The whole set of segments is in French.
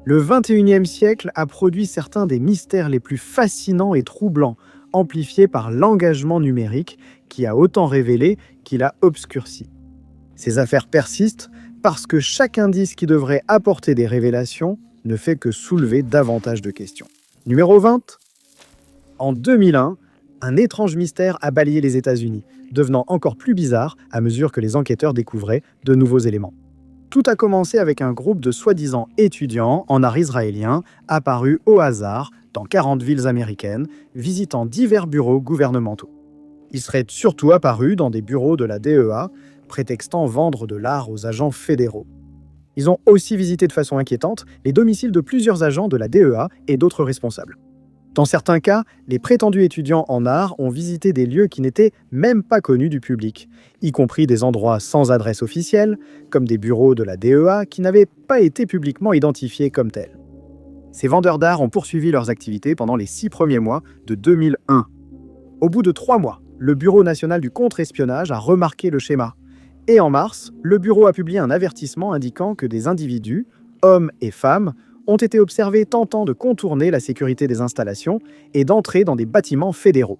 Le XXIe siècle a produit certains des mystères les plus fascinants et troublants, amplifiés par l'engagement numérique qui a autant révélé qu'il a obscurci. Ces affaires persistent parce que chaque indice qui devrait apporter des révélations ne fait que soulever davantage de questions. Numéro 20. En 2001, un étrange mystère a balayé les États-Unis, devenant encore plus bizarre à mesure que les enquêteurs découvraient de nouveaux éléments. Tout a commencé avec un groupe de soi-disant étudiants en art israélien apparus au hasard dans 40 villes américaines, visitant divers bureaux gouvernementaux. Ils seraient surtout apparus dans des bureaux de la DEA, prétextant vendre de l'art aux agents fédéraux. Ils ont aussi visité de façon inquiétante les domiciles de plusieurs agents de la DEA et d'autres responsables. Dans certains cas, les prétendus étudiants en art ont visité des lieux qui n'étaient même pas connus du public, y compris des endroits sans adresse officielle, comme des bureaux de la DEA qui n'avaient pas été publiquement identifiés comme tels. Ces vendeurs d'art ont poursuivi leurs activités pendant les 6 premiers mois de 2001. Au bout de 3 mois, le Bureau national du contre-espionnage a remarqué le schéma. Et en mars, le bureau a publié un avertissement indiquant que des individus, hommes et femmes, ont été observés tentant de contourner la sécurité des installations et d'entrer dans des bâtiments fédéraux.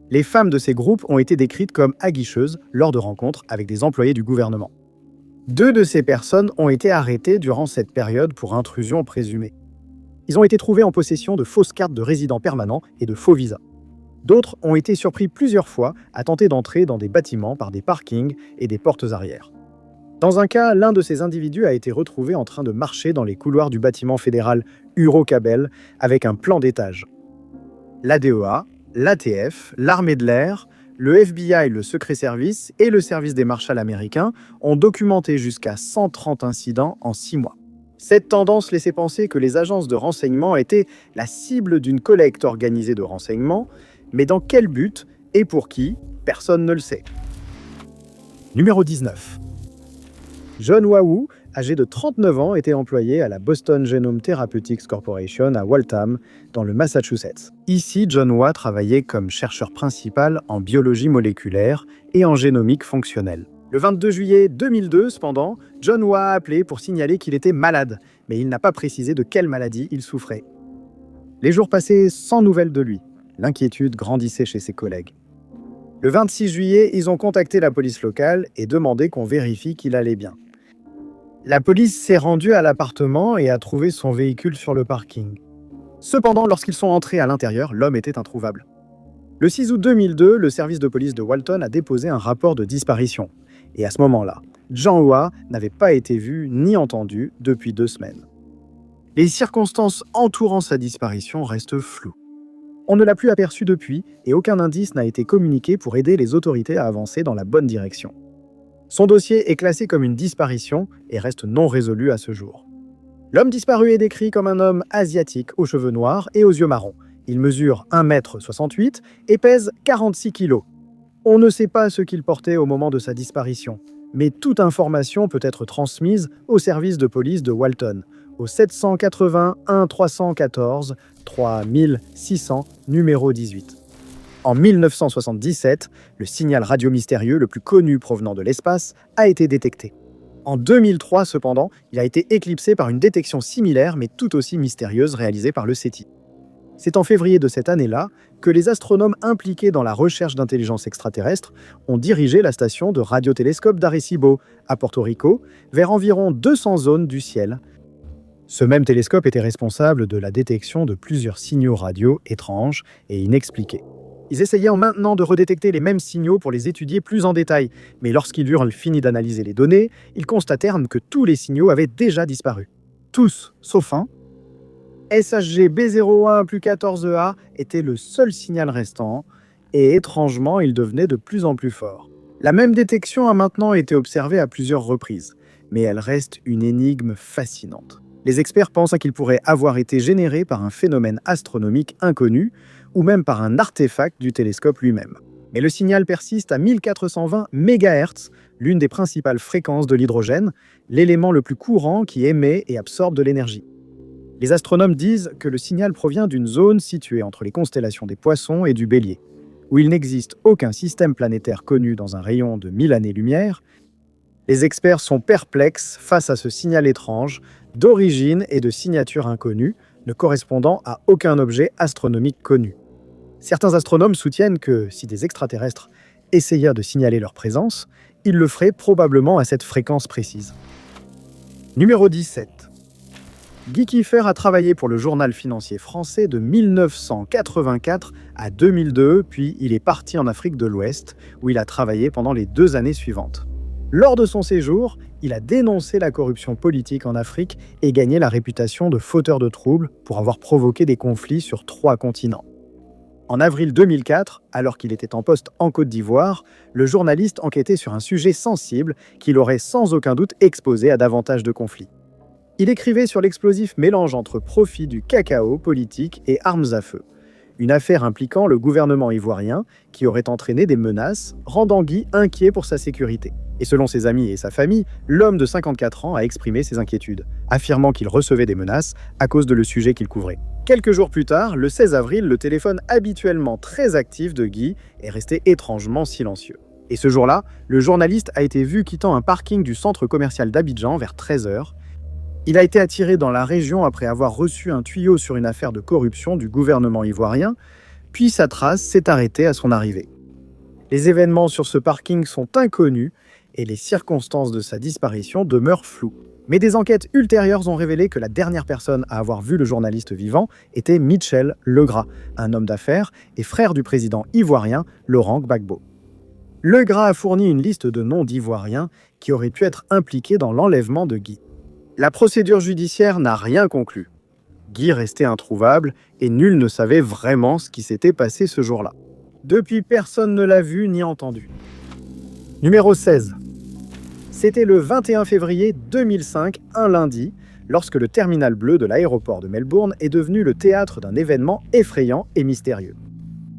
Les femmes de ces groupes ont été décrites comme aguicheuses lors de rencontres avec des employés du gouvernement. 2 de ces personnes ont été arrêtées durant cette période pour intrusion présumée. Ils ont été trouvés en possession de fausses cartes de résidents permanents et de faux visas. D'autres ont été surpris plusieurs fois à tenter d'entrer dans des bâtiments par des parkings et des portes arrière. Dans un cas, l'un de ces individus a été retrouvé en train de marcher dans les couloirs du bâtiment fédéral Eurocabel avec un plan d'étage. La DEA, l'ATF, l'armée de l'air, le FBI, le Secret Service et le service des Marshals américains ont documenté jusqu'à 130 incidents en 6 mois. Cette tendance laissait penser que les agences de renseignement étaient la cible d'une collecte organisée de renseignements, mais dans quel but et pour qui, personne ne le sait. Numéro 19. John Wahoo, âgé de 39 ans, était employé à la Boston Genome Therapeutics Corporation à Waltham, dans le Massachusetts. Ici, John Wahoo travaillait comme chercheur principal en biologie moléculaire et en génomique fonctionnelle. Le 22 juillet 2002, cependant, John Wahoo a appelé pour signaler qu'il était malade, mais il n'a pas précisé de quelle maladie il souffrait. Les jours passaient sans nouvelles de lui. L'inquiétude grandissait chez ses collègues. Le 26 juillet, ils ont contacté la police locale et demandé qu'on vérifie qu'il allait bien. La police s'est rendue à l'appartement et a trouvé son véhicule sur le parking. Cependant, lorsqu'ils sont entrés à l'intérieur, l'homme était introuvable. Le 6 août 2002, le service de police de Walton a déposé un rapport de disparition. Et à ce moment-là, John Wahoo n'avait pas été vu ni entendu depuis 2 semaines. Les circonstances entourant sa disparition restent floues. On ne l'a plus aperçu depuis et aucun indice n'a été communiqué pour aider les autorités à avancer dans la bonne direction. Son dossier est classé comme une disparition et reste non résolu à ce jour. L'homme disparu est décrit comme un homme asiatique aux cheveux noirs et aux yeux marrons. Il mesure 1,68 m et pèse 46 kg. On ne sait pas ce qu'il portait au moment de sa disparition, mais toute information peut être transmise au service de police de Walton, au 781 314 3600, numéro 18. En 1977, le signal radio mystérieux le plus connu provenant de l'espace a été détecté. En 2003, cependant, il a été éclipsé par une détection similaire mais tout aussi mystérieuse réalisée par le SETI. C'est en février de cette année-là que les astronomes impliqués dans la recherche d'intelligence extraterrestre ont dirigé la station de radiotélescope d'Arecibo, à Porto Rico, vers environ 200 zones du ciel. Ce même télescope était responsable de la détection de plusieurs signaux radio étranges et inexpliqués. Ils essayaient maintenant de redétecter les mêmes signaux pour les étudier plus en détail, mais lorsqu'ils eurent fini d'analyser les données, ils constatèrent que tous les signaux avaient déjà disparu. Tous, sauf un. SHG B01 plus 14EA était le seul signal restant, et étrangement, il devenait de plus en plus fort. La même détection a maintenant été observée à plusieurs reprises, mais elle reste une énigme fascinante. Les experts pensent qu'il pourrait avoir été généré par un phénomène astronomique inconnu, ou même par un artefact du télescope lui-même. Mais le signal persiste à 1420 MHz, l'une des principales fréquences de l'hydrogène, l'élément le plus courant qui émet et absorbe de l'énergie. Les astronomes disent que le signal provient d'une zone située entre les constellations des Poissons et du Bélier, où il n'existe aucun système planétaire connu dans un rayon de 1000 années-lumière. Les experts sont perplexes face à ce signal étrange, d'origine et de signature inconnues, ne correspondant à aucun objet astronomique connu. Certains astronomes soutiennent que si des extraterrestres essayèrent de signaler leur présence, ils le feraient probablement à cette fréquence précise. Numéro 17. Guy Kiefer a travaillé pour le journal financier français de 1984 à 2002, puis il est parti en Afrique de l'Ouest, où il a travaillé pendant les 2 années suivantes. Lors de son séjour, il a dénoncé la corruption politique en Afrique et gagné la réputation de fauteur de troubles pour avoir provoqué des conflits sur 3 continents. En avril 2004, alors qu'il était en poste en Côte d'Ivoire, le journaliste enquêtait sur un sujet sensible qui l'aurait sans aucun doute exposé à davantage de conflits. Il écrivait sur l'explosif mélange entre profit du cacao politique et armes à feu. Une affaire impliquant le gouvernement ivoirien qui aurait entraîné des menaces, rendant Guy inquiet pour sa sécurité. Et selon ses amis et sa famille, l'homme de 54 ans a exprimé ses inquiétudes, affirmant qu'il recevait des menaces à cause de le sujet qu'il couvrait. Quelques jours plus tard, le 16 avril, le téléphone habituellement très actif de Guy est resté étrangement silencieux. Et ce jour-là, le journaliste a été vu quittant un parking du centre commercial d'Abidjan vers 13h. Il a été attiré dans la région après avoir reçu un tuyau sur une affaire de corruption du gouvernement ivoirien, puis sa trace s'est arrêtée à son arrivée. Les événements sur ce parking sont inconnus et les circonstances de sa disparition demeurent floues. Mais des enquêtes ultérieures ont révélé que la dernière personne à avoir vu le journaliste vivant était Michel Legras, un homme d'affaires et frère du président ivoirien Laurent Gbagbo. Legras a fourni une liste de noms d'Ivoiriens qui auraient pu être impliqués dans l'enlèvement de Guy. La procédure judiciaire n'a rien conclu. Guy restait introuvable et nul ne savait vraiment ce qui s'était passé ce jour-là. Depuis, personne ne l'a vu ni entendu. Numéro 16. C'était le 21 février 2005, un lundi, lorsque le terminal bleu de l'aéroport de Melbourne est devenu le théâtre d'un événement effrayant et mystérieux.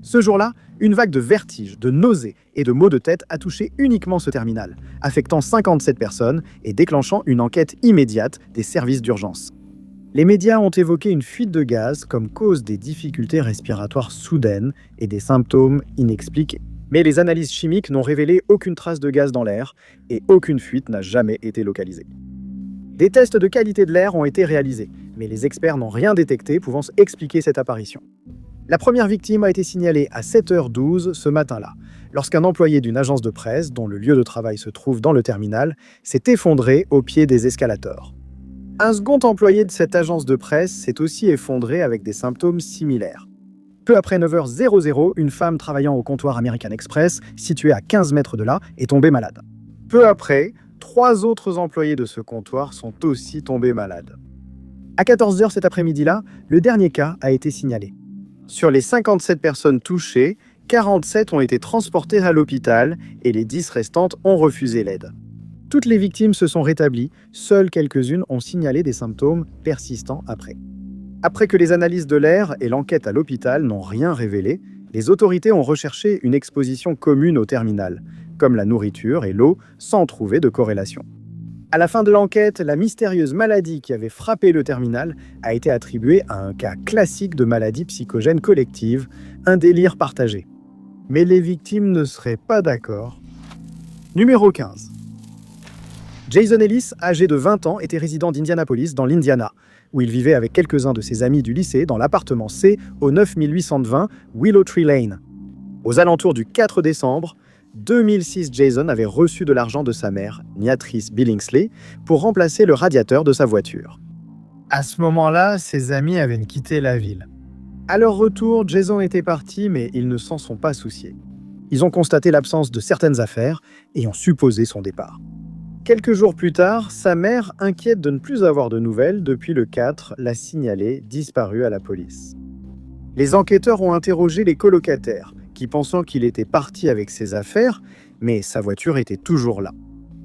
Ce jour-là, une vague de vertige, de nausées et de maux de tête a touché uniquement ce terminal, affectant 57 personnes et déclenchant une enquête immédiate des services d'urgence. Les médias ont évoqué une fuite de gaz comme cause des difficultés respiratoires soudaines et des symptômes inexpliqués. Mais les analyses chimiques n'ont révélé aucune trace de gaz dans l'air et aucune fuite n'a jamais été localisée. Des tests de qualité de l'air ont été réalisés, mais les experts n'ont rien détecté pouvant expliquer cette apparition. La première victime a été signalée à 7h12 ce matin-là, lorsqu'un employé d'une agence de presse, dont le lieu de travail se trouve dans le terminal, s'est effondré au pied des escalators. Un second employé de cette agence de presse s'est aussi effondré avec des symptômes similaires. Peu après 9h00, une femme travaillant au comptoir American Express, situé à 15 mètres de là, est tombée malade. Peu après, 3 autres employés de ce comptoir sont aussi tombés malades. À 14h cet après-midi-là, le dernier cas a été signalé. Sur les 57 personnes touchées, 47 ont été transportées à l'hôpital et les 10 restantes ont refusé l'aide. Toutes les victimes se sont rétablies, seules quelques-unes ont signalé des symptômes persistants après. Après que les analyses de l'air et l'enquête à l'hôpital n'ont rien révélé, les autorités ont recherché une exposition commune au terminal, comme la nourriture et l'eau, sans trouver de corrélation. À la fin de l'enquête, la mystérieuse maladie qui avait frappé le terminal a été attribuée à un cas classique de maladie psychogène collective, un délire partagé. Mais les victimes ne seraient pas d'accord. Numéro 15. Jason Ellis, âgé de 20 ans, était résident d'Indianapolis, dans l'Indiana, où il vivait avec quelques-uns de ses amis du lycée dans l'appartement C au 9820 Willow Tree Lane. Aux alentours du 4 décembre, 2006, Jason avait reçu de l'argent de sa mère, Niatrice Billingsley, pour remplacer le radiateur de sa voiture. À ce moment-là, ses amis avaient quitté la ville. À leur retour, Jason était parti, mais ils ne s'en sont pas souciés. Ils ont constaté l'absence de certaines affaires et ont supposé son départ. Quelques jours plus tard, sa mère, inquiète de ne plus avoir de nouvelles depuis le 4, l'a signalé disparu à la police. Les enquêteurs ont interrogé les colocataires, qui pensant qu'il était parti avec ses affaires, mais sa voiture était toujours là.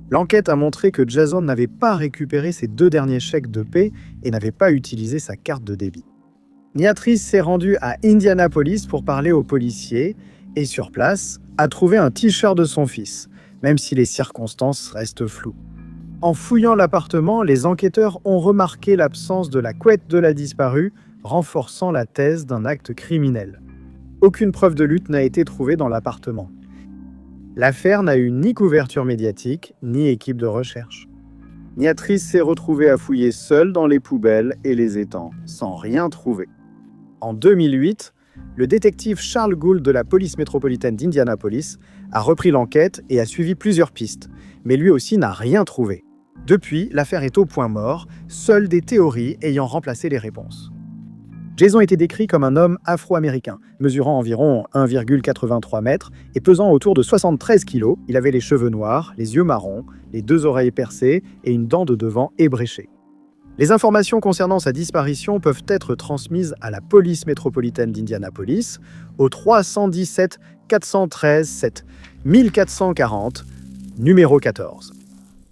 L'enquête a montré que Jason n'avait pas récupéré ses 2 derniers chèques de paie et n'avait pas utilisé sa carte de débit. Niatrice s'est rendue à Indianapolis pour parler aux policiers et sur place a trouvé un t-shirt de son fils, même si les circonstances restent floues. En fouillant l'appartement, les enquêteurs ont remarqué l'absence de la couette de la disparue, renforçant la thèse d'un acte criminel. Aucune preuve de lutte n'a été trouvée dans l'appartement. L'affaire n'a eu ni couverture médiatique, ni équipe de recherche. Niatrice s'est retrouvée à fouiller seule dans les poubelles et les étangs, sans rien trouver. En 2008, le détective Charles Gould de la police métropolitaine d'Indianapolis a repris l'enquête et a suivi plusieurs pistes, mais lui aussi n'a rien trouvé. Depuis, l'affaire est au point mort, seules des théories ayant remplacé les réponses. Jason était décrit comme un homme afro-américain, mesurant environ 1,83 m et pesant autour de 73 kg. Il avait les cheveux noirs, les yeux marrons, les 2 oreilles percées et une dent de devant ébréchée. Les informations concernant sa disparition peuvent être transmises à la police métropolitaine d'Indianapolis au 317 413 7 1440, numéro 14.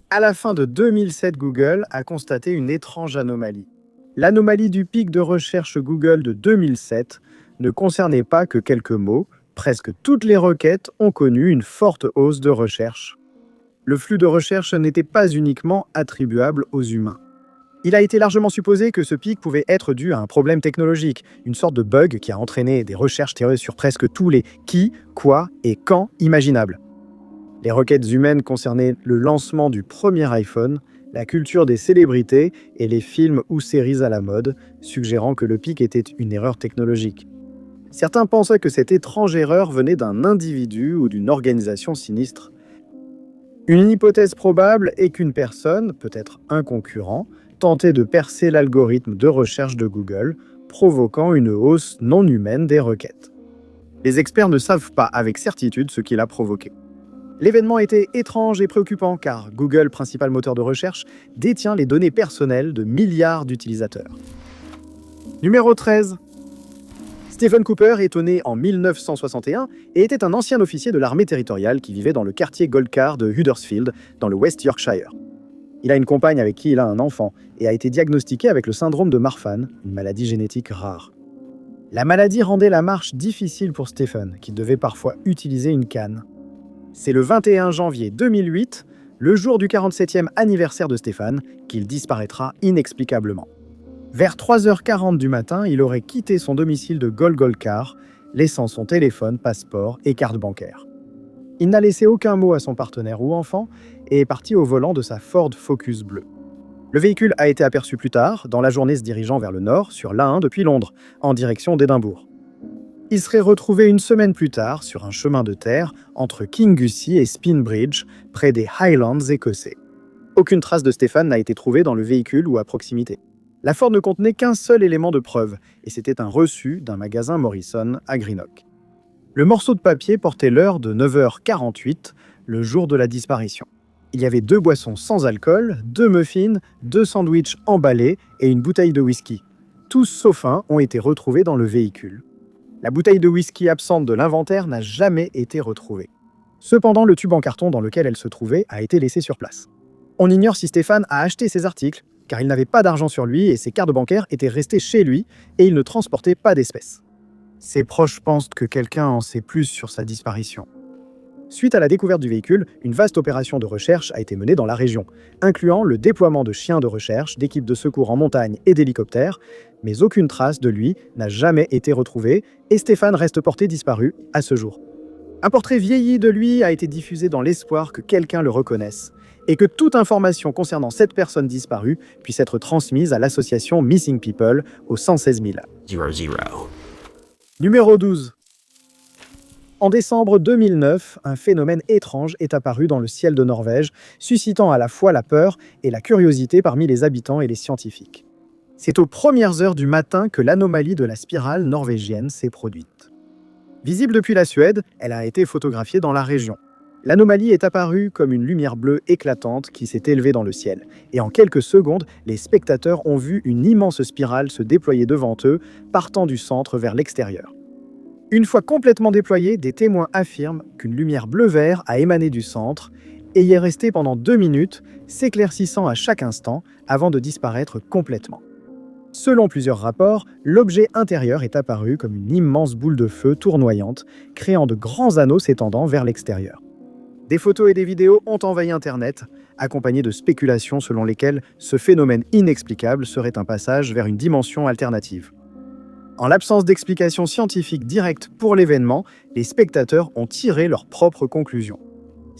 À la fin de 2007, Google a constaté une étrange anomalie. L'anomalie du pic de recherche Google de 2007 ne concernait pas que quelques mots, presque toutes les requêtes ont connu une forte hausse de recherche. Le flux de recherche n'était pas uniquement attribuable aux humains. Il a été largement supposé que ce pic pouvait être dû à un problème technologique, une sorte de bug qui a entraîné des recherches sur presque tous les qui, quoi et quand imaginables. Les requêtes humaines concernaient le lancement du premier iPhone, la culture des célébrités et les films ou séries à la mode, suggérant que le pic était une erreur technologique. Certains pensaient que cette étrange erreur venait d'un individu ou d'une organisation sinistre. Une hypothèse probable est qu'une personne, peut-être un concurrent, tentait de percer l'algorithme de recherche de Google, provoquant une hausse non humaine des requêtes. Les experts ne savent pas avec certitude ce qui l'a provoqué. L'événement était étrange et préoccupant car Google, principal moteur de recherche, détient les données personnelles de milliards d'utilisateurs. Numéro 13. Stephen Cooper est né en 1961 et était un ancien officier de l'armée territoriale qui vivait dans le quartier Goldcar de Huddersfield, dans le West Yorkshire. Il a une compagne avec qui il a un enfant et a été diagnostiqué avec le syndrome de Marfan, une maladie génétique rare. La maladie rendait la marche difficile pour Stephen, qui devait parfois utiliser une canne. C'est le 21 janvier 2008, le jour du 47e anniversaire de Stephen, qu'il disparaîtra inexplicablement. Vers 3h40 du matin, il aurait quitté son domicile de Goldcar, laissant son téléphone, passeport et carte bancaire. Il n'a laissé aucun mot à son partenaire ou enfant et est parti au volant de sa Ford Focus bleue. Le véhicule a été aperçu plus tard, dans la journée se dirigeant vers le nord, sur l'A1 depuis Londres, en direction d'Édimbourg. Il serait retrouvé une semaine plus tard sur un chemin de terre entre Kingussie et Spinbridge, près des Highlands écossais. Aucune trace de Stephen n'a été trouvée dans le véhicule ou à proximité. La Ford ne contenait qu'un seul élément de preuve, et c'était un reçu d'un magasin Morrison à Greenock. Le morceau de papier portait l'heure de 9h48, le jour de la disparition. Il y avait 2 boissons sans alcool, 2 muffins, 2 sandwichs emballés et une bouteille de whisky. Tous sauf un ont été retrouvés dans le véhicule. La bouteille de whisky absente de l'inventaire n'a jamais été retrouvée. Cependant, le tube en carton dans lequel elle se trouvait a été laissé sur place. On ignore si Stephen a acheté ces articles, car il n'avait pas d'argent sur lui et ses cartes bancaires étaient restées chez lui et il ne transportait pas d'espèces. Ses proches pensent que quelqu'un en sait plus sur sa disparition. Suite à la découverte du véhicule, une vaste opération de recherche a été menée dans la région, incluant le déploiement de chiens de recherche, d'équipes de secours en montagne et d'hélicoptères, mais aucune trace de lui n'a jamais été retrouvée et Stephen reste porté disparu à ce jour. Un portrait vieilli de lui a été diffusé dans l'espoir que quelqu'un le reconnaisse et que toute information concernant cette personne disparue puisse être transmise à l'association Missing People au 116 000. 00. Numéro 12. En décembre 2009, un phénomène étrange est apparu dans le ciel de Norvège, suscitant à la fois la peur et la curiosité parmi les habitants et les scientifiques. C'est aux premières heures du matin que l'anomalie de la spirale norvégienne s'est produite. Visible depuis la Suède, elle a été photographiée dans la région. L'anomalie est apparue comme une lumière bleue éclatante qui s'est élevée dans le ciel. Et en quelques secondes, les spectateurs ont vu une immense spirale se déployer devant eux, partant du centre vers l'extérieur. Une fois complètement déployée, des témoins affirment qu'une lumière bleu-vert a émané du centre et y est restée pendant 2 minutes, s'éclaircissant à chaque instant avant de disparaître complètement. Selon plusieurs rapports, l'objet intérieur est apparu comme une immense boule de feu tournoyante, créant de grands anneaux s'étendant vers l'extérieur. Des photos et des vidéos ont envahi Internet, accompagnées de spéculations selon lesquelles ce phénomène inexplicable serait un passage vers une dimension alternative. En l'absence d'explications scientifiques directes pour l'événement, les spectateurs ont tiré leurs propres conclusions.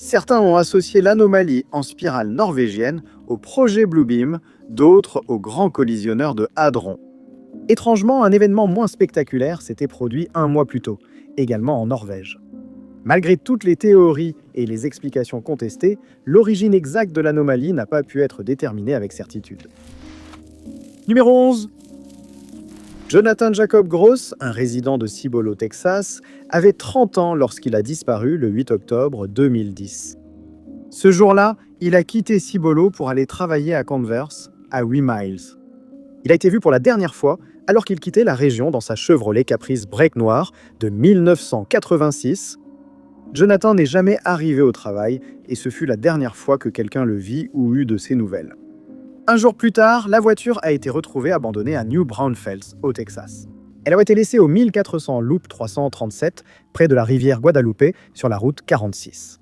Certains ont associé l'anomalie en spirale norvégienne au projet Bluebeam, d'autres au grand collisionneur de Hadron. Étrangement, un événement moins spectaculaire s'était produit un mois plus tôt, également en Norvège. Malgré toutes les théories et les explications contestées, l'origine exacte de l'anomalie n'a pas pu être déterminée avec certitude. Numéro 11. Jonathan Jacob Gross, un résident de Cibolo, Texas, avait 30 ans lorsqu'il a disparu le 8 octobre 2010. Ce jour-là, il a quitté Cibolo pour aller travailler à Converse, à 8 miles. Il a été vu pour la dernière fois alors qu'il quittait la région dans sa Chevrolet Caprice break noir de 1986. Jonathan n'est jamais arrivé au travail et ce fut la dernière fois que quelqu'un le vit ou eut de ses nouvelles. Un jour plus tard, la voiture a été retrouvée abandonnée à New Braunfels, au Texas. Elle a été laissée au 1400 Loop 337, près de la rivière Guadalupe, sur la route 46.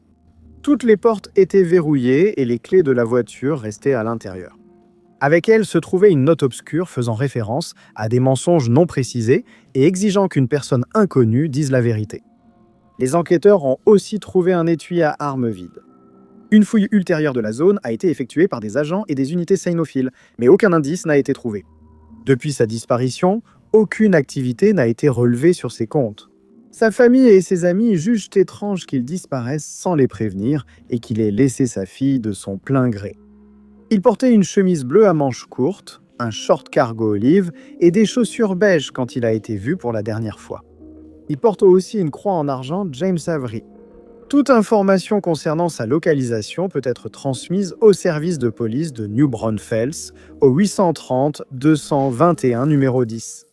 Toutes les portes étaient verrouillées et les clés de la voiture restaient à l'intérieur. Avec elle se trouvait une note obscure faisant référence à des mensonges non précisés et exigeant qu'une personne inconnue dise la vérité. Les enquêteurs ont aussi trouvé un étui à armes vide. Une fouille ultérieure de la zone a été effectuée par des agents et des unités cynophiles, mais aucun indice n'a été trouvé. Depuis sa disparition, aucune activité n'a été relevée sur ses comptes. Sa famille et ses amis jugent étrange qu'il disparaisse sans les prévenir et qu'il ait laissé sa fille de son plein gré. Il portait une chemise bleue à manches courtes, un short cargo olive et des chaussures beige quand il a été vu pour la dernière fois. Il porte aussi une croix en argent James Avery. Toute information concernant sa localisation peut être transmise au service de police de New Braunfels au 830 221 numéro 10.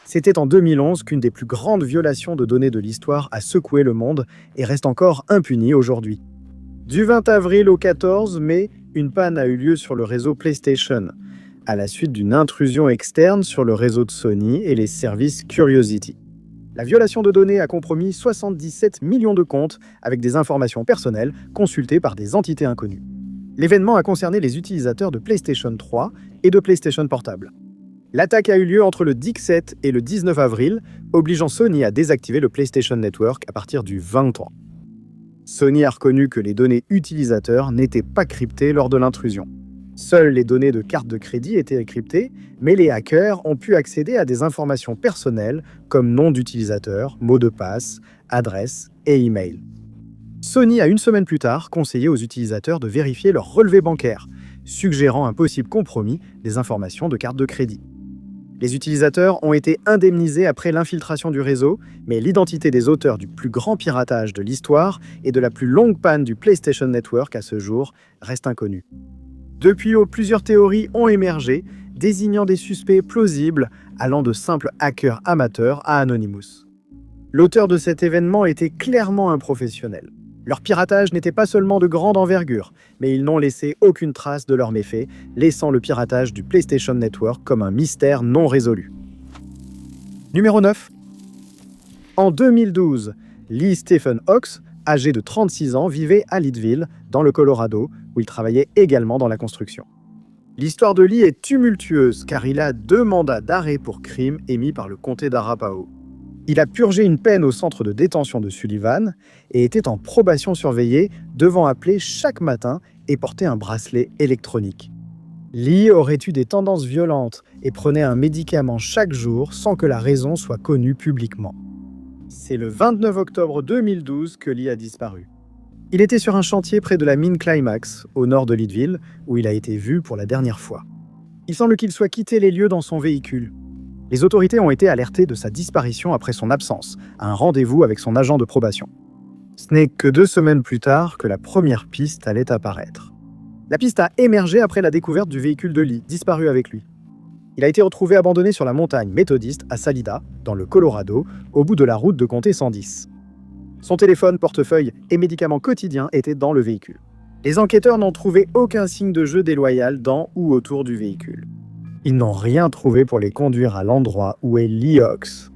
C'était en 2011 qu'une des plus grandes violations de données de l'histoire a secoué le monde et reste encore impunie aujourd'hui. Du 20 avril au 14 mai, une panne a eu lieu sur le réseau PlayStation, à la suite d'une intrusion externe sur le réseau de Sony et les services Curiosity. La violation de données a compromis 77 millions de comptes avec des informations personnelles consultées par des entités inconnues. L'événement a concerné les utilisateurs de PlayStation 3 et de PlayStation Portable. L'attaque a eu lieu entre le 17 et le 19 avril, obligeant Sony à désactiver le PlayStation Network à partir du 23. Sony a reconnu que les données utilisateurs n'étaient pas cryptées lors de l'intrusion. Seules les données de carte de crédit étaient cryptées, mais les hackers ont pu accéder à des informations personnelles comme nom d'utilisateur, mot de passe, adresse et email. Sony a une semaine plus tard conseillé aux utilisateurs de vérifier leur relevé bancaire, suggérant un possible compromis des informations de carte de crédit. Les utilisateurs ont été indemnisés après l'infiltration du réseau, mais l'identité des auteurs du plus grand piratage de l'histoire et de la plus longue panne du PlayStation Network à ce jour reste inconnue. Depuis, plusieurs théories ont émergé, désignant des suspects plausibles allant de simples hackers amateurs à Anonymous. L'auteur de cet événement était clairement un professionnel. Leur piratage n'était pas seulement de grande envergure, mais ils n'ont laissé aucune trace de leurs méfaits, laissant le piratage du PlayStation Network comme un mystère non résolu. Numéro 9. En 2012, Lee Stephen Hawks, âgé de 36 ans, vivait à Leadville, dans le Colorado, où il travaillait également dans la construction. L'histoire de Lee est tumultueuse car il a 2 mandats d'arrêt pour crime émis par le comté d'Arapahoe. Il a purgé une peine au centre de détention de Sullivan et était en probation surveillée, devant appeler chaque matin et porter un bracelet électronique. Lee aurait eu des tendances violentes et prenait un médicament chaque jour sans que la raison soit connue publiquement. C'est le 29 octobre 2012 que Lee a disparu. Il était sur un chantier près de la mine Climax, au nord de Leadville, où il a été vu pour la dernière fois. Il semble qu'il soit quitté les lieux dans son véhicule. Les autorités ont été alertées de sa disparition après son absence, à un rendez-vous avec son agent de probation. Ce n'est que 2 semaines plus tard que la première piste allait apparaître. La piste a émergé après la découverte du véhicule de Lee, disparu avec lui. Il a été retrouvé abandonné sur la montagne méthodiste à Salida, dans le Colorado, au bout de la route de comté 110. Son téléphone, portefeuille et médicaments quotidiens étaient dans le véhicule. Les enquêteurs n'ont trouvé aucun signe de jeu déloyal dans ou autour du véhicule. Ils n'ont rien trouvé pour les conduire à l'endroit où est Lee Hawks.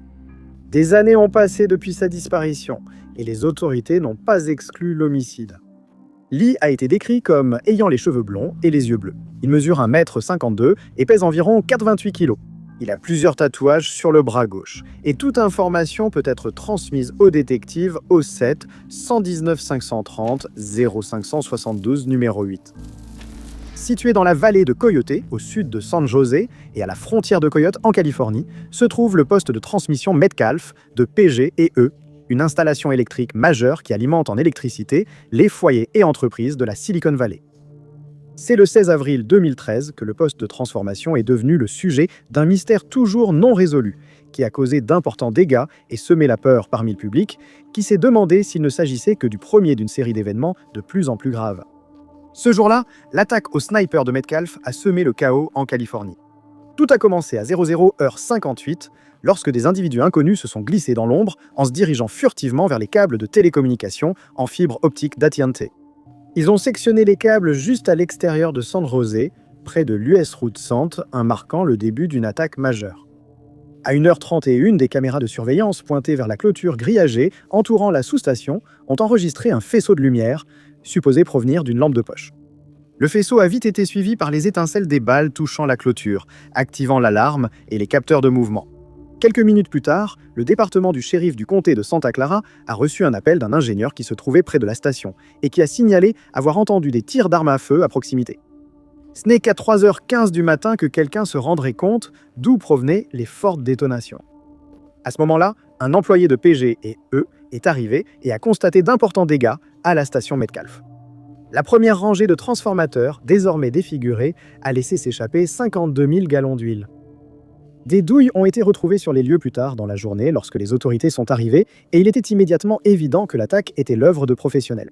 Des années ont passé depuis sa disparition et les autorités n'ont pas exclu l'homicide. Lee a été décrit comme ayant les cheveux blonds et les yeux bleus. Il mesure 1,52 m et pèse environ 4,28 kg. Il a plusieurs tatouages sur le bras gauche. Et toute information peut être transmise au détective au 7 119 530 0572 numéro 8. Situé dans la vallée de Coyote, au sud de San José et à la frontière de Coyote en Californie, se trouve le poste de transmission Metcalf de PG&E, une installation électrique majeure qui alimente en électricité les foyers et entreprises de la Silicon Valley. C'est le 16 avril 2013 que le poste de transformation est devenu le sujet d'un mystère toujours non résolu, qui a causé d'importants dégâts et semé la peur parmi le public, qui s'est demandé s'il ne s'agissait que du premier d'une série d'événements de plus en plus graves. Ce jour-là, l'attaque au sniper de Metcalf a semé le chaos en Californie. Tout a commencé à 00h58, lorsque des individus inconnus se sont glissés dans l'ombre en se dirigeant furtivement vers les câbles de télécommunication en fibre optique d'AT&T. Ils ont sectionné les câbles juste à l'extérieur de San José, près de l'US Route 100, marquant le début d'une attaque majeure. À 1h31, des caméras de surveillance pointées vers la clôture grillagée entourant la sous-station ont enregistré un faisceau de lumière, supposé provenir d'une lampe de poche. Le faisceau a vite été suivi par les étincelles des balles touchant la clôture, activant l'alarme et les capteurs de mouvement. Quelques minutes plus tard, le département du shérif du comté de Santa Clara a reçu un appel d'un ingénieur qui se trouvait près de la station et qui a signalé avoir entendu des tirs d'armes à feu à proximité. Ce n'est qu'à 3h15 du matin que quelqu'un se rendrait compte d'où provenaient les fortes détonations. À ce moment-là, un employé de PG&E est arrivé et a constaté d'importants dégâts à la station Metcalf. La première rangée de transformateurs, désormais défigurés, a laissé s'échapper 52 000 gallons d'huile. Des douilles ont été retrouvées sur les lieux plus tard dans la journée lorsque les autorités sont arrivées et il était immédiatement évident que l'attaque était l'œuvre de professionnels.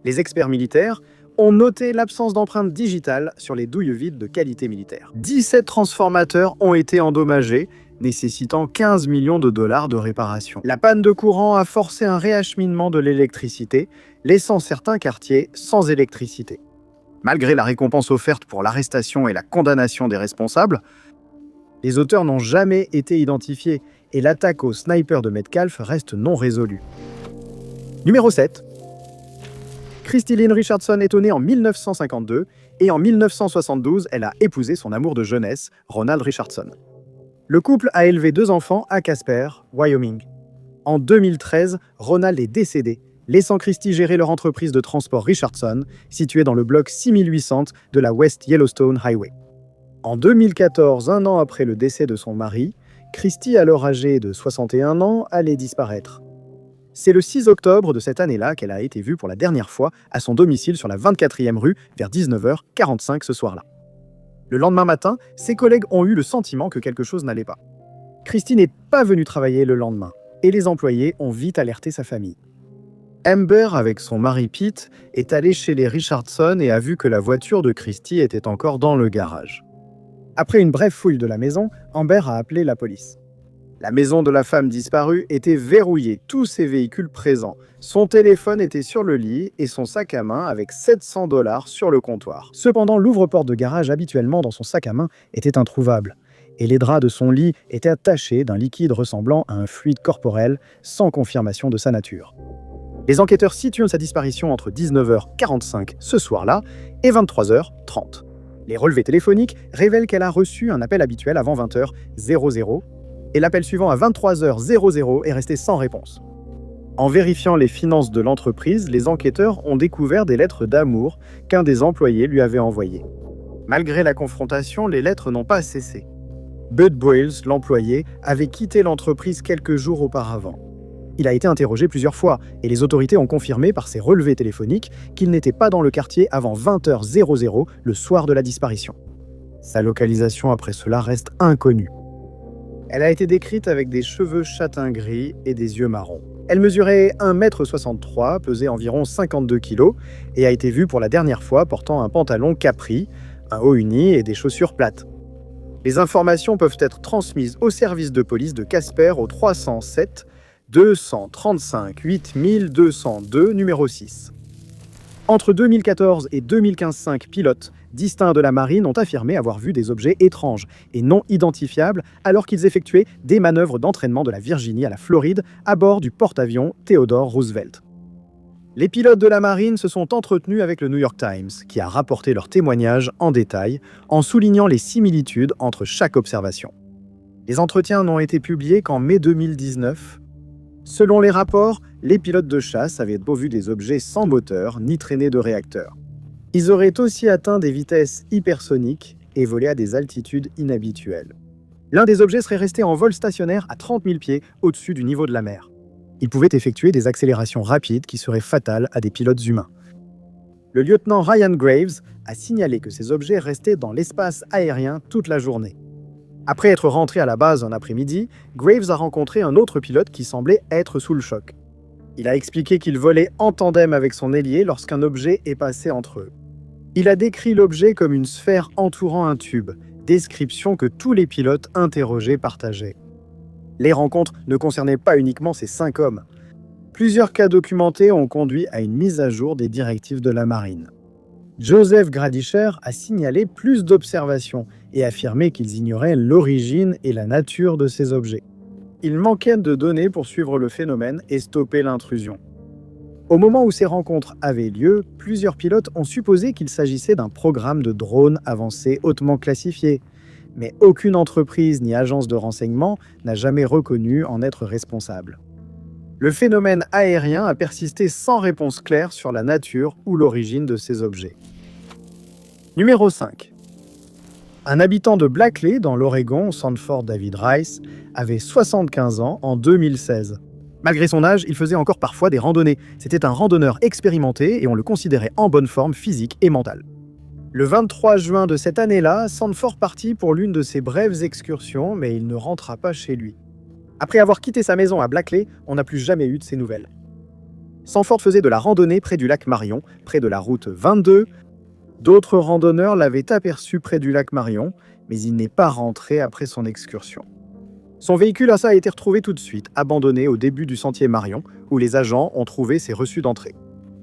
Les experts militaires ont noté l'absence d'empreintes digitales sur les douilles vides de qualité militaire. 17 transformateurs ont été endommagés, nécessitant 15 millions de dollars de réparation. La panne de courant a forcé un réacheminement de l'électricité, laissant certains quartiers sans électricité. Malgré la récompense offerte pour l'arrestation et la condamnation des responsables, les auteurs n'ont jamais été identifiés et l'attaque au sniper de Metcalf reste non résolue. Numéro 7. Christy Lynn Richardson est née en 1952 et en 1972, elle a épousé son amour de jeunesse, Ronald Richardson. Le couple a élevé 2 enfants à Casper, Wyoming. En 2013, Ronald est décédé, laissant Christy gérer leur entreprise de transport Richardson, située dans le bloc 6800 de la West Yellowstone Highway. En 2014, un an après le décès de son mari, Christy, alors âgée de 61 ans, allait disparaître. C'est le 6 octobre de cette année-là qu'elle a été vue pour la dernière fois à son domicile sur la 24e rue vers 19h45 ce soir-là. Le lendemain matin, ses collègues ont eu le sentiment que quelque chose n'allait pas. Christy n'est pas venue travailler le lendemain, et les employés ont vite alerté sa famille. Amber, avec son mari Pete, est allée chez les Richardson et a vu que la voiture de Christy était encore dans le garage. Après une brève fouille de la maison, Amber a appelé la police. La maison de la femme disparue était verrouillée, tous ses véhicules présents. Son téléphone était sur le lit et son sac à main avec 700 $ sur le comptoir. Cependant, l'ouvre-porte de garage habituellement dans son sac à main était introuvable. Et les draps de son lit étaient attachés d'un liquide ressemblant à un fluide corporel sans confirmation de sa nature. Les enquêteurs situent sa disparition entre 19h45 ce soir-là et 23h30. Les relevés téléphoniques révèlent qu'elle a reçu un appel habituel avant 20h00 et l'appel suivant à 23h00 est resté sans réponse. En vérifiant les finances de l'entreprise, les enquêteurs ont découvert des lettres d'amour qu'un des employés lui avait envoyées. Malgré la confrontation, les lettres n'ont pas cessé. Bud Boyles, l'employé, avait quitté l'entreprise quelques jours auparavant. Il a été interrogé plusieurs fois et les autorités ont confirmé par ses relevés téléphoniques qu'il n'était pas dans le quartier avant 20h00 le soir de la disparition. Sa localisation après cela reste inconnue. Elle a été décrite avec des cheveux châtain-gris et des yeux marrons. Elle mesurait 1,63 m, pesait environ 52 kg et a été vue pour la dernière fois portant un pantalon capri, un haut uni et des chaussures plates. Les informations peuvent être transmises au service de police de Casper au 307 235 8202 numéro 6. Entre 2014 et 2015, 5 pilotes distincts de la marine ont affirmé avoir vu des objets étranges et non identifiables alors qu'ils effectuaient des manœuvres d'entraînement de la Virginie à la Floride à bord du porte-avions Theodore Roosevelt. Les pilotes de la marine se sont entretenus avec le New York Times, qui a rapporté leurs témoignages en détail en soulignant les similitudes entre chaque observation. Les entretiens n'ont été publiés qu'en mai 2019. Selon les rapports, les pilotes de chasse avaient beau vu des objets sans moteur ni traîner de réacteurs. Ils auraient aussi atteint des vitesses hypersoniques et volé à des altitudes inhabituelles. L'un des objets serait resté en vol stationnaire à 30 000 pieds au-dessus du niveau de la mer. Il pouvait effectuer des accélérations rapides qui seraient fatales à des pilotes humains. Le lieutenant Ryan Graves a signalé que ces objets restaient dans l'espace aérien toute la journée. Après être rentré à la base un après-midi, Graves a rencontré un autre pilote qui semblait être sous le choc. Il a expliqué qu'il volait en tandem avec son ailier lorsqu'un objet est passé entre eux. Il a décrit l'objet comme une sphère entourant un tube, description que tous les pilotes interrogés partageaient. Les rencontres ne concernaient pas uniquement ces 5 hommes. Plusieurs cas documentés ont conduit à une mise à jour des directives de la marine. Joseph Gradischer a signalé plus d'observations et affirmé qu'ils ignoraient l'origine et la nature de ces objets. Il manquait de données pour suivre le phénomène et stopper l'intrusion. Au moment où ces rencontres avaient lieu, plusieurs pilotes ont supposé qu'il s'agissait d'un programme de drones avancé hautement classifié. Mais aucune entreprise ni agence de renseignement n'a jamais reconnu en être responsable. Le phénomène aérien a persisté sans réponse claire sur la nature ou l'origine de ces objets. Numéro 5. Un habitant de Blackley, dans l'Oregon, Sanford David Rice, avait 75 ans en 2016. Malgré son âge, il faisait encore parfois des randonnées. C'était un randonneur expérimenté et on le considérait en bonne forme physique et mentale. Le 23 juin de cette année-là, Sanford partit pour l'une de ses brèves excursions, mais il ne rentra pas chez lui. Après avoir quitté sa maison à Blackley, on n'a plus jamais eu de ses nouvelles. Sanford faisait de la randonnée près du lac Marion, près de la route 22. D'autres randonneurs l'avaient aperçu près du lac Marion, mais il n'est pas rentré après son excursion. Son véhicule a été retrouvé tout de suite, abandonné au début du sentier Marion, où les agents ont trouvé ses reçus d'entrée.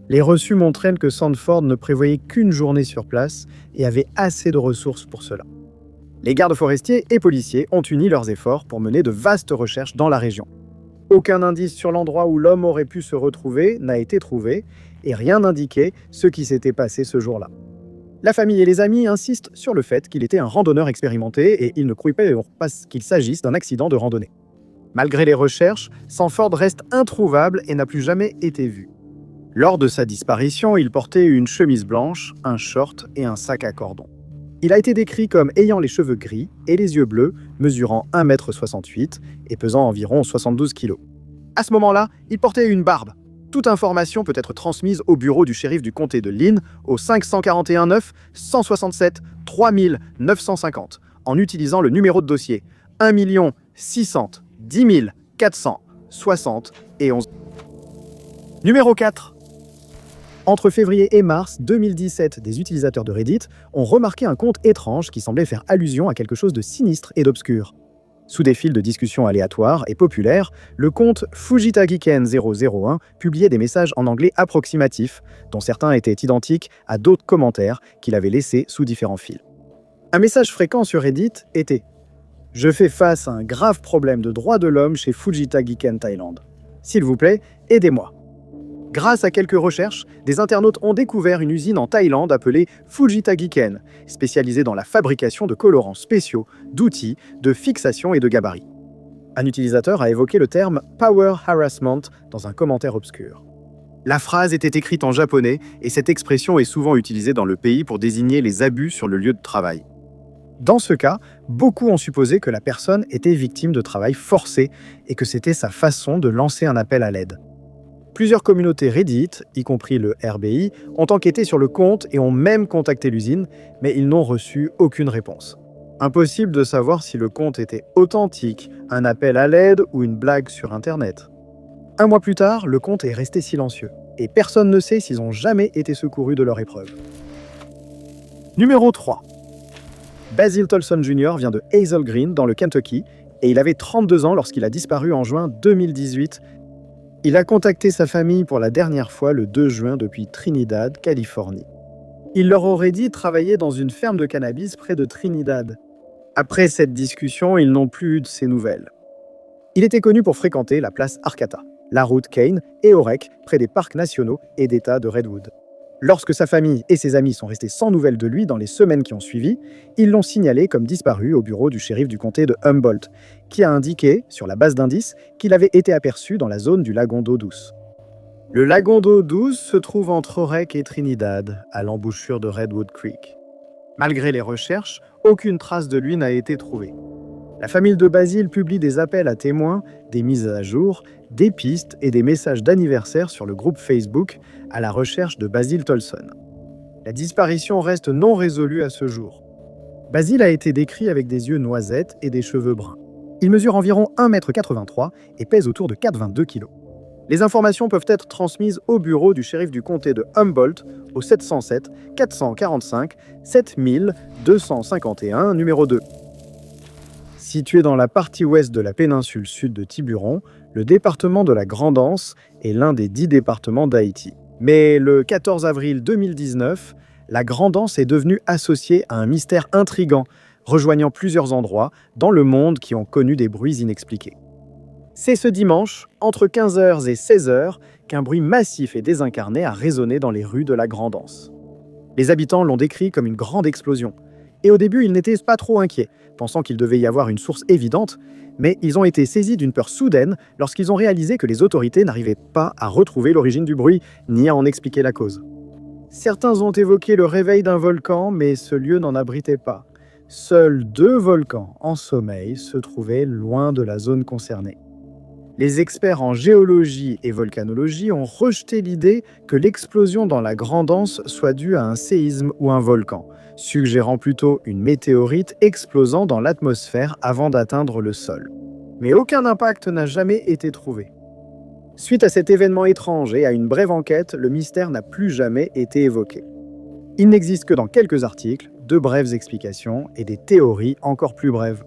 Les reçus montraient que Sanford ne prévoyait qu'une journée sur place et avait assez de ressources pour cela. Les gardes forestiers et policiers ont uni leurs efforts pour mener de vastes recherches dans la région. Aucun indice sur l'endroit où l'homme aurait pu se retrouver n'a été trouvé et rien n'indiquait ce qui s'était passé ce jour-là. La famille et les amis insistent sur le fait qu'il était un randonneur expérimenté et ils ne croient pas qu'il s'agisse d'un accident de randonnée. Malgré les recherches, Sanford reste introuvable et n'a plus jamais été vu. Lors de sa disparition, il portait une chemise blanche, un short et un sac à cordon. Il a été décrit comme ayant les cheveux gris et les yeux bleus, mesurant 1,68 m et pesant environ 72 kg. À ce moment-là, il portait une barbe. Toute information peut être transmise au bureau du shérif du comté de Lynn au 541 9 167 3950 en utilisant le numéro de dossier 1 610 460 et 11. Numéro 4. Entre février et mars 2017, des utilisateurs de Reddit ont remarqué un compte étrange qui semblait faire allusion à quelque chose de sinistre et d'obscur. Sous des fils de discussion aléatoires et populaires, le compte Fujitagiken001 publiait des messages en anglais approximatifs, dont certains étaient identiques à d'autres commentaires qu'il avait laissés sous différents fils. Un message fréquent sur Reddit était « Je fais face à un grave problème de droits de l'homme chez Fujitagiken Thaïlande. S'il vous plaît, aidez-moi. » Grâce à quelques recherches, des internautes ont découvert une usine en Thaïlande appelée Fujitagiken, spécialisée dans la fabrication de colorants spéciaux, d'outils, de fixation et de gabarits. Un utilisateur a évoqué le terme « power harassment » dans un commentaire obscur. La phrase était écrite en japonais et cette expression est souvent utilisée dans le pays pour désigner les abus sur le lieu de travail. Dans ce cas, beaucoup ont supposé que la personne était victime de travail forcé et que c'était sa façon de lancer un appel à l'aide. Plusieurs communautés Reddit, y compris le RBI, ont enquêté sur le compte et ont même contacté l'usine, mais ils n'ont reçu aucune réponse. Impossible de savoir si le compte était authentique, un appel à l'aide ou une blague sur Internet. Un mois plus tard, le compte est resté silencieux, et personne ne sait s'ils ont jamais été secourus de leur épreuve. Numéro 3. Basil Tolson Jr. vient de Hazel Green, dans le Kentucky, et il avait 32 ans lorsqu'il a disparu en juin 2018. Il a contacté sa famille pour la dernière fois le 2 juin depuis Trinidad, Californie. Il leur aurait dit travailler dans une ferme de cannabis près de Trinidad. Après cette discussion, ils n'ont plus eu de ses nouvelles. Il était connu pour fréquenter la place Arcata, la route Kane et Orec, près des parcs nationaux et d'État de Redwood. Lorsque sa famille et ses amis sont restés sans nouvelles de lui dans les semaines qui ont suivi, ils l'ont signalé comme disparu au bureau du shérif du comté de Humboldt, qui a indiqué, sur la base d'indices, qu'il avait été aperçu dans la zone du lagon d'eau douce. Le lagon d'eau douce se trouve entre Rec et Trinidad, à l'embouchure de Redwood Creek. Malgré les recherches, aucune trace de lui n'a été trouvée. La famille de Basil publie des appels à témoins, des mises à jour, des pistes et des messages d'anniversaire sur le groupe Facebook à la recherche de Basil Tolson. La disparition reste non résolue à ce jour. Basil a été décrit avec des yeux noisettes et des cheveux bruns. Il mesure environ 1,83 m et pèse autour de 4,22 kg. Les informations peuvent être transmises au bureau du shérif du comté de Humboldt au 707 445 7251 numéro 2. Situé dans la partie ouest de la péninsule sud de Tiburon, le département de la Grande-Anse est l'un des 10 départements d'Haïti. Mais le 14 avril 2019, la Grande-Anse est devenue associée à un mystère intrigant, rejoignant plusieurs endroits dans le monde qui ont connu des bruits inexpliqués. C'est ce dimanche, entre 15h et 16h, qu'un bruit massif et désincarné a résonné dans les rues de la Grande-Anse. Les habitants l'ont décrit comme une grande explosion. Et au début, ils n'étaient pas trop inquiets, pensant qu'il devait y avoir une source évidente, mais ils ont été saisis d'une peur soudaine lorsqu'ils ont réalisé que les autorités n'arrivaient pas à retrouver l'origine du bruit, ni à en expliquer la cause. Certains ont évoqué le réveil d'un volcan, mais ce lieu n'en abritait pas. Seuls 2 volcans en sommeil se trouvaient loin de la zone concernée. Les experts en géologie et volcanologie ont rejeté l'idée que l'explosion dans la Grande-Anse soit due à un séisme ou un volcan, suggérant plutôt une météorite explosant dans l'atmosphère avant d'atteindre le sol. Mais aucun impact n'a jamais été trouvé. Suite à cet événement étrange et à une brève enquête, le mystère n'a plus jamais été évoqué. Il n'existe que dans quelques articles, de brèves explications et des théories encore plus brèves.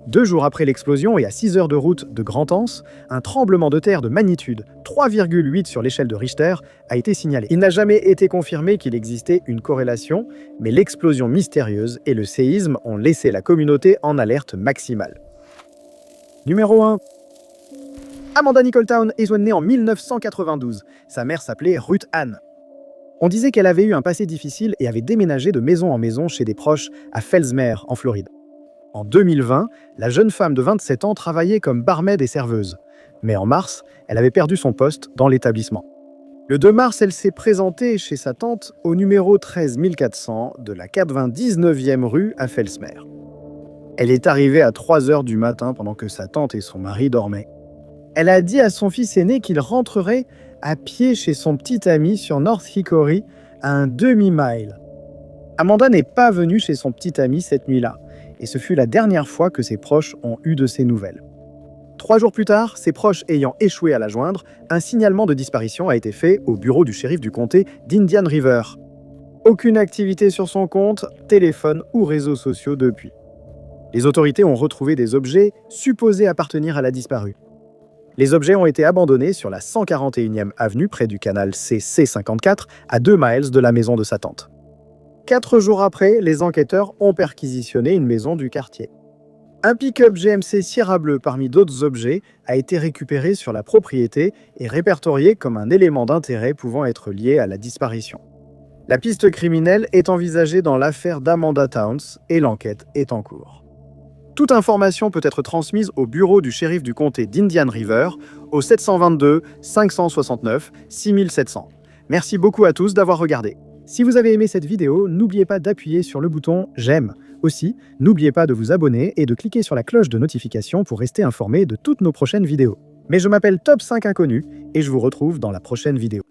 2 jours après l'explosion et à 6 heures de route de Grande-Anse, un tremblement de terre de magnitude 3,8 sur l'échelle de Richter a été signalé. Il n'a jamais été confirmé qu'il existait une corrélation, mais l'explosion mystérieuse et le séisme ont laissé la communauté en alerte maximale. Numéro 1. Amanda Nicholtown est née en 1992. Sa mère s'appelait Ruth Ann. On disait qu'elle avait eu un passé difficile et avait déménagé de maison en maison chez des proches à Fellsmere, en Floride. En 2020, la jeune femme de 27 ans travaillait comme barmaid et serveuse. Mais en mars, elle avait perdu son poste dans l'établissement. Le 2 mars, elle s'est présentée chez sa tante au numéro 13400 de la 99e rue à Fellsmere. Elle est arrivée à 3 h du matin pendant que sa tante et son mari dormaient. Elle a dit à son fils aîné qu'il rentrerait à pied chez son petit ami sur North Hickory à un demi-mile. Amanda n'est pas venue chez son petit ami cette nuit-là. Et ce fut la dernière fois que ses proches ont eu de ses nouvelles. 3 jours plus tard, ses proches ayant échoué à la joindre, un signalement de disparition a été fait au bureau du shérif du comté d'Indian River. Aucune activité sur son compte, téléphone ou réseaux sociaux depuis. Les autorités ont retrouvé des objets supposés appartenir à la disparue. Les objets ont été abandonnés sur la 141e avenue près du canal CC54 à 2 miles de la maison de sa tante. 4 jours après, les enquêteurs ont perquisitionné une maison du quartier. Un pick-up GMC Sierra Bleu parmi d'autres objets a été récupéré sur la propriété et répertorié comme un élément d'intérêt pouvant être lié à la disparition. La piste criminelle est envisagée dans l'affaire d'Amanda Towns et l'enquête est en cours. Toute information peut être transmise au bureau du shérif du comté d'Indian River au 722 569 6700. Merci beaucoup à tous d'avoir regardé. Si vous avez aimé cette vidéo, n'oubliez pas d'appuyer sur le bouton « J'aime ». Aussi, n'oubliez pas de vous abonner et de cliquer sur la cloche de notification pour rester informé de toutes nos prochaines vidéos. Mais je m'appelle Top 5 Inconnus et je vous retrouve dans la prochaine vidéo.